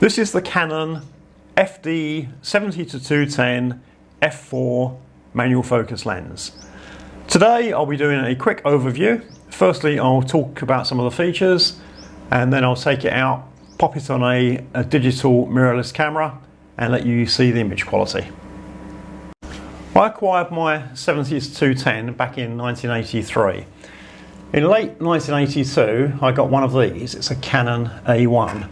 This is the Canon FD 70-210 f4 manual focus lens. Today I'll be doing a quick overview. Firstly, I'll talk about some of the features, and then I'll take it out, pop it on a digital mirrorless camera and let you see the image quality. I acquired my 70-210 back in 1983. In late 1982 I got one of these. It's a Canon A1.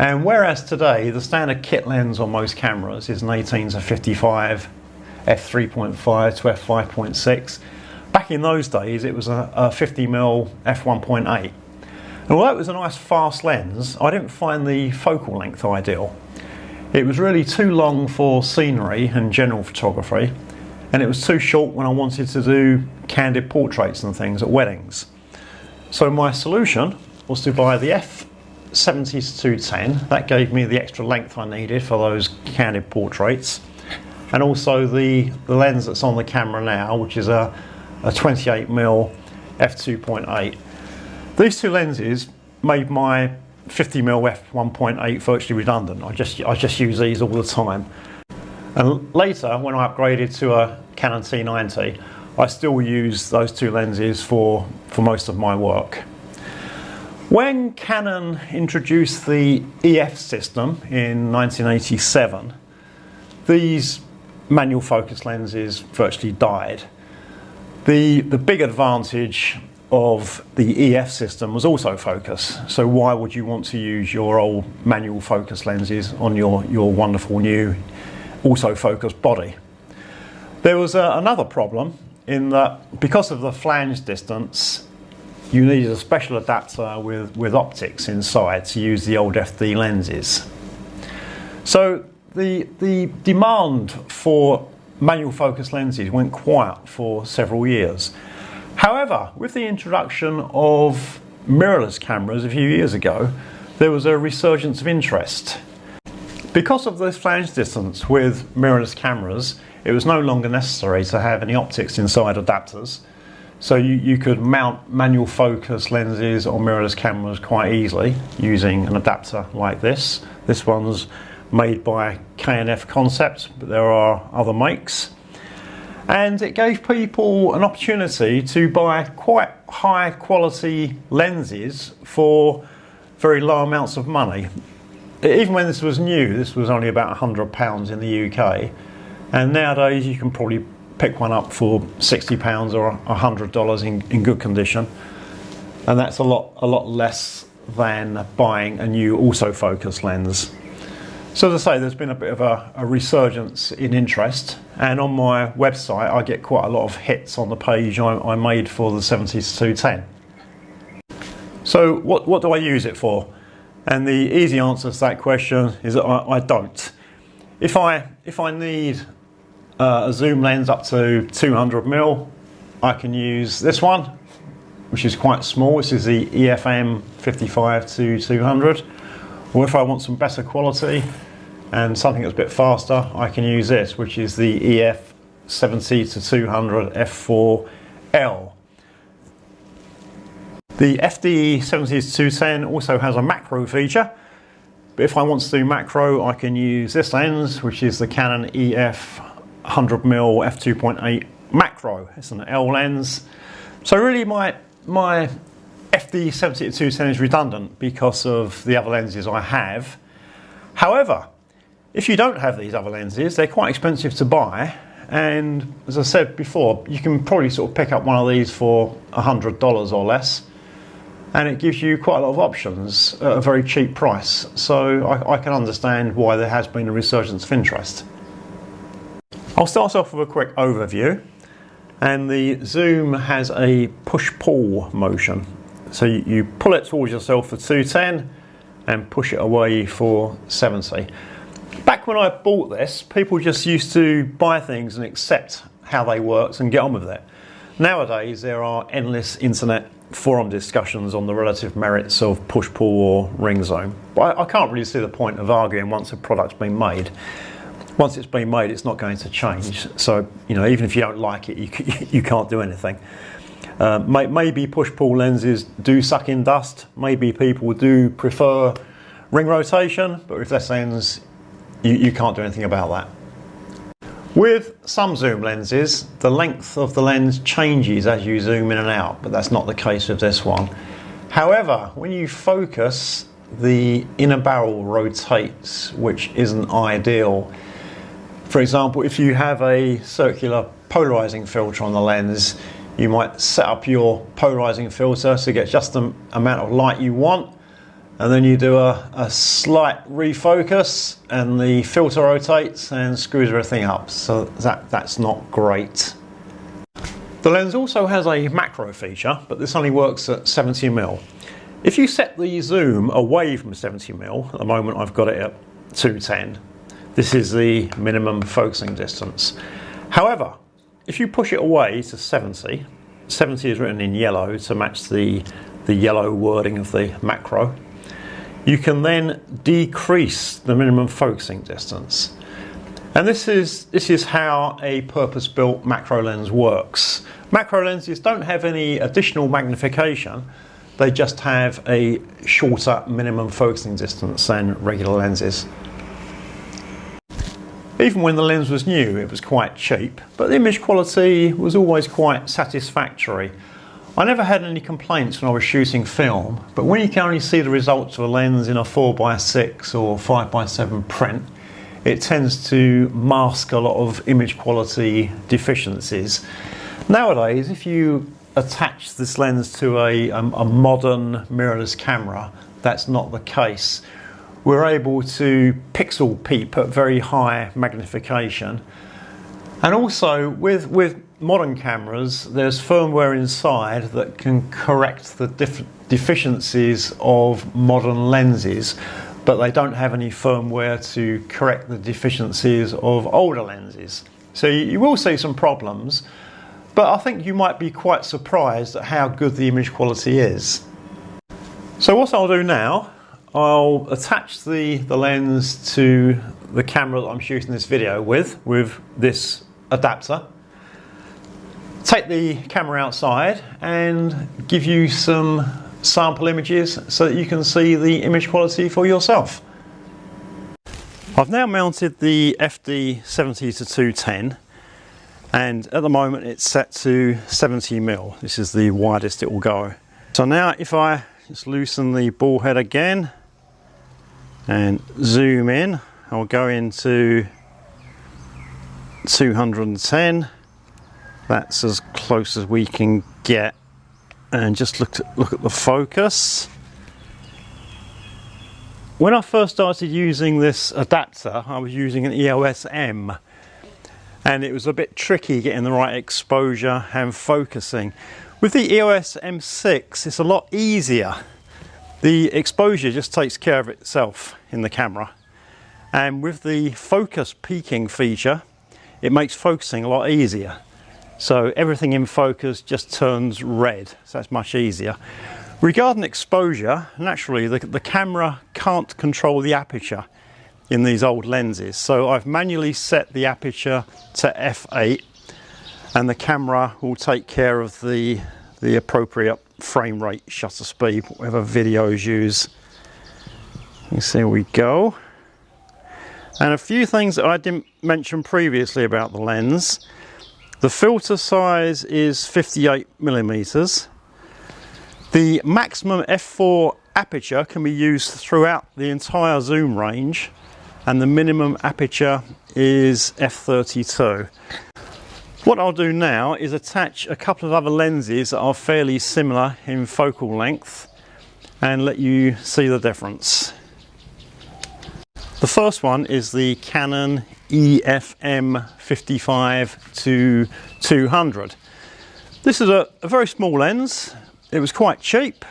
And whereas today the standard kit lens on most cameras is an 18-55 f3.5 to f5.6, back in those days it was a 50mm f1.8. And although it was a nice fast lens, I didn't find the focal length ideal. It was really too long for scenery and general photography, and it was too short when I wanted to do candid portraits and things at weddings. So my solution was to buy the F70-210. That gave me the extra length I needed for those candid portraits, and also the lens that's on the camera now, which is a 28mm f2.8. These two lenses made my 50mm f1.8 virtually redundant. I just use these all the time. And later, when I upgraded to a Canon T90, I still use those two lenses for most of my work. When Canon introduced the EF system in 1987, these manual focus lenses virtually died. The big advantage of the EF system was autofocus. So why would you want to use your old manual focus lenses on your wonderful new autofocus body? There was another problem in that because of the flange distance, you needed a special adapter with optics inside to use the old FD lenses. So the demand for manual focus lenses went quiet for several years. However, with the introduction of mirrorless cameras a few years ago, there was a resurgence of interest. Because of this flange distance with mirrorless cameras, it was no longer necessary to have any optics inside adapters. So you could mount manual focus lenses on mirrorless cameras quite easily using an adapter like this. This one's made by K&F Concept, but there are other makes. And it gave people an opportunity to buy quite high quality lenses for very low amounts of money. Even when this was new, this was only about £100 in the UK, and nowadays you can probably pick one up for £60 or $100 in good condition, and that's a lot less than buying a new autofocus lens. So as I say, there's been a bit of a resurgence in interest, and on my website I get quite a lot of hits on the page I made for the 70-210. So what do I use it for? And the easy answer to that question is that I don't. If I need a zoom lens up to 200mm, I can use this one, which is quite small. This is the EF-M 55-200. Or if I want some better quality and something that's a bit faster, I can use this, which is the EF 70-200 f4L. The FD 70-210 also has a macro feature, but if I want to do macro, I can use this lens, which is the Canon EF 100mm f2.8 macro. It's an L lens. So really my FD 70-210 is redundant because of the other lenses I have. However, if you don't have these other lenses, they're quite expensive to buy, and as I said before, you can probably sort of pick up one of these for $100 or less, and it gives you quite a lot of options at a very cheap price. So I can understand why there has been a resurgence of interest. I'll start off with a quick overview, and the zoom has a push-pull motion. So you pull it towards yourself for 210 and push it away for 70. Back when I bought this, people just used to buy things and accept how they worked and get on with it. Nowadays there are endless internet forum discussions on the relative merits of push-pull or ring zoom. But I can't really see the point of arguing once a product's been made. Once it's been made, it's not going to change. So, even if you don't like it, you can't do anything. Maybe push-pull lenses do suck in dust. Maybe people do prefer ring rotation, but with less lens, you can't do anything about that. With some zoom lenses, the length of the lens changes as you zoom in and out, but that's not the case with this one. However, when you focus, the inner barrel rotates, which isn't ideal. For example, if you have a circular polarizing filter on the lens, you might set up your polarizing filter to get just the amount of light you want, and then you do a slight refocus and the filter rotates and screws everything up. So that's not great. The lens also has a macro feature, but this only works at 70mm. If you set the zoom away from 70mm, at the moment I've got it at 210, this is the minimum focusing distance. However, if you push it away to 70, 70 is written in yellow to match the yellow wording of the macro, you can then decrease the minimum focusing distance. And this is how a purpose-built macro lens works. Macro lenses don't have any additional magnification, they just have a shorter minimum focusing distance than regular lenses. Even when the lens was new, it was quite cheap, but the image quality was always quite satisfactory. I never had any complaints when I was shooting film, but when you can only see the results of a lens in a 4x6 or 5x7 print, it tends to mask a lot of image quality deficiencies. Nowadays, if you attach this lens to a modern mirrorless camera, that's not the case. We're able to pixel peep at very high magnification, and also with modern cameras there's firmware inside that can correct the deficiencies of modern lenses, but they don't have any firmware to correct the deficiencies of older lenses. So you will see some problems, but I think you might be quite surprised at how good the image quality is. So what I'll do now, I'll attach the lens to the camera that I'm shooting this video with this adapter, take the camera outside and give you some sample images so that you can see the image quality for yourself. I've now mounted the FD 70-210, and at the moment it's set to 70mm. This is the widest it will go. So now if I just loosen the ball head again and zoom in, I'll go into 210. That's as close as we can get, and just look at the focus. When I first started using this adapter, I was using an EOS M, and it was a bit tricky getting the right exposure and focusing. With the EOS M6, it's a lot easier. The exposure just takes care of itself in the camera, and with the focus peaking feature, it makes focusing a lot easier. So everything in focus just turns red, so that's much easier. Regarding exposure, naturally the camera can't control the aperture in these old lenses, so I've manually set the aperture to f8, and the camera will take care of the appropriate frame rate, shutter speed, whatever videos use. You see, here we go. And a few things that I didn't mention previously about the lens. The filter size is 58mm. The maximum f4 aperture can be used throughout the entire zoom range, and the minimum aperture is f32. What I'll do now is attach a couple of other lenses that are fairly similar in focal length and let you see the difference. The first one is the Canon EF-M 55-200. This is a very small lens. It was quite cheap.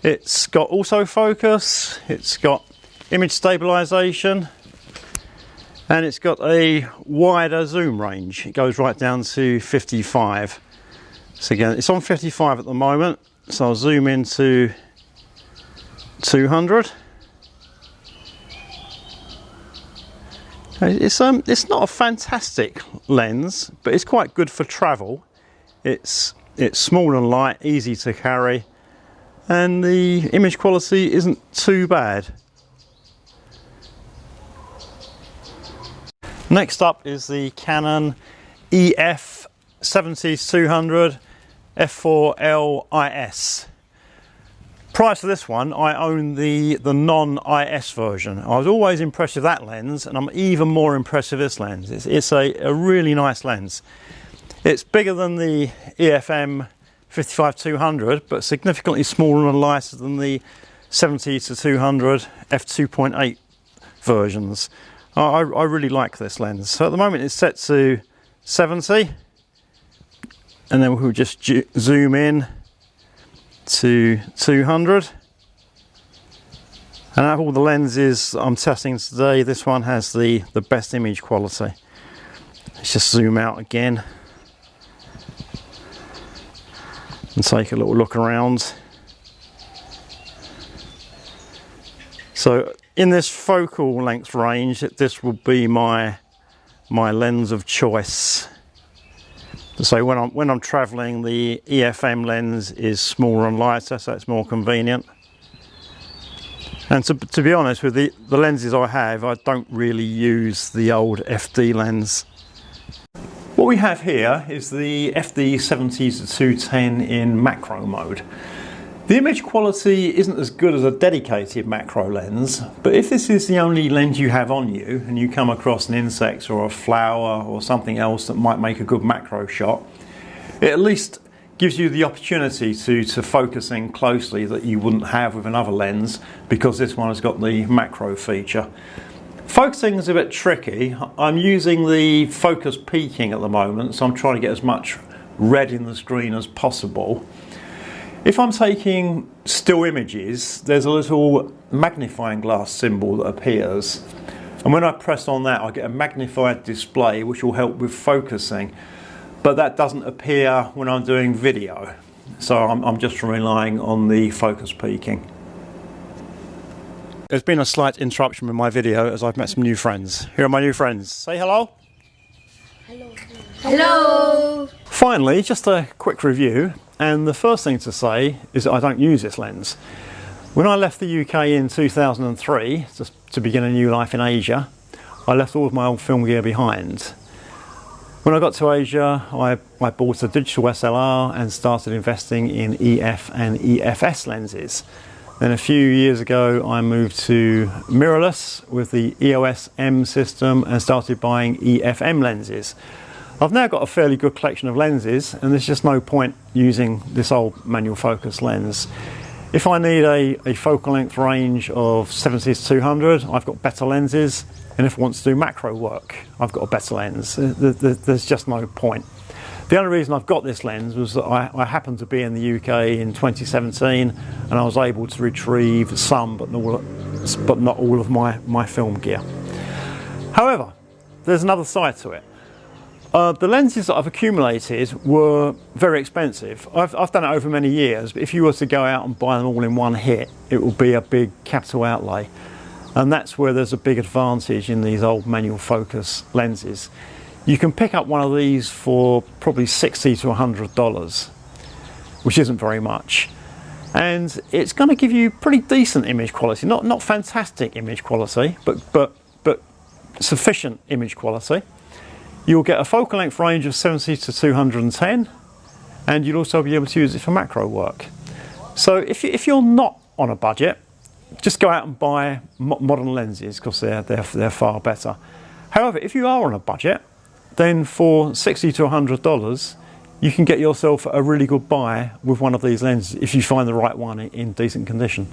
It's got autofocus, it's got image stabilization, and it's got a wider zoom range. It goes right down to 55. So again, it's on 55 at the moment, so I'll zoom into 200. It's not a fantastic lens, but it's quite good for travel. It's small and light, easy to carry, and the image quality isn't too bad. Next up is the Canon EF-70-200 f4L IS. Prior to this one, I owned the non-IS version. I was always impressed with that lens, and I'm even more impressed with this lens. It's a really nice lens. It's bigger than the EF-M 55-200, but significantly smaller and lighter than the 70-200 f2.8 versions. I really like this lens. So at the moment it's set to 70, and then we'll just zoom in to 200. And out of all the lenses I'm testing today, this one has the best image quality. Let's just zoom out again and take a little look around. So in this focal length range, this will be my lens of choice. So when I'm traveling, the EF-M lens is smaller and lighter, so it's more convenient. And to be honest, with the lenses I have, I don't really use the old FD lens. What we have here is the FD 70-210 in macro mode. The image quality isn't as good as a dedicated macro lens, but if this is the only lens you have on you and you come across an insect or a flower or something else that might make a good macro shot, it at least gives you the opportunity to focus in closely that you wouldn't have with another lens, because this one has got the macro feature. Focusing is a bit tricky. I'm using the focus peaking at the moment, so I'm trying to get as much red in the screen as possible. If I'm taking still images, there's a little magnifying glass symbol that appears, and when I press on that I get a magnified display which will help with focusing, but that doesn't appear when I'm doing video, so I'm just relying on the focus peaking. There's been a slight interruption with my video as I've met some new friends. Here are my new friends. Say hello. Hello. Hello. Finally, just a quick review. And the first thing to say is that I don't use this lens. When I left the UK in 2003 to begin a new life in Asia, I left all of my old film gear behind. When I got to Asia, I bought a digital SLR and started investing in EF and EFS lenses. Then a few years ago I moved to mirrorless with the EOS M system and started buying EF-M lenses. I've now got a fairly good collection of lenses, and there's just no point using this old manual focus lens. If I need a focal length range of 70-200, I've got better lenses, and if I want to do macro work, I've got a better lens. There's just no point. The only reason I've got this lens was that I happened to be in the UK in 2017, and I was able to retrieve some but not all of my film gear. However, there's another side to it. The lenses that I've accumulated were very expensive. I've done it over many years, but if you were to go out and buy them all in one hit, it would be a big capital outlay. And that's where there's a big advantage in these old manual focus lenses. You can pick up one of these for probably $60 to $100, which isn't very much. And it's going to give you pretty decent image quality. Not fantastic image quality, but sufficient image quality. You'll get a focal length range of 70 to 210, and you'll also be able to use it for macro work. So if you're not on a budget, just go out and buy modern lenses, because they're far better. However, if you are on a budget, then for $60 to $100, you can get yourself a really good buy with one of these lenses if you find the right one in decent condition.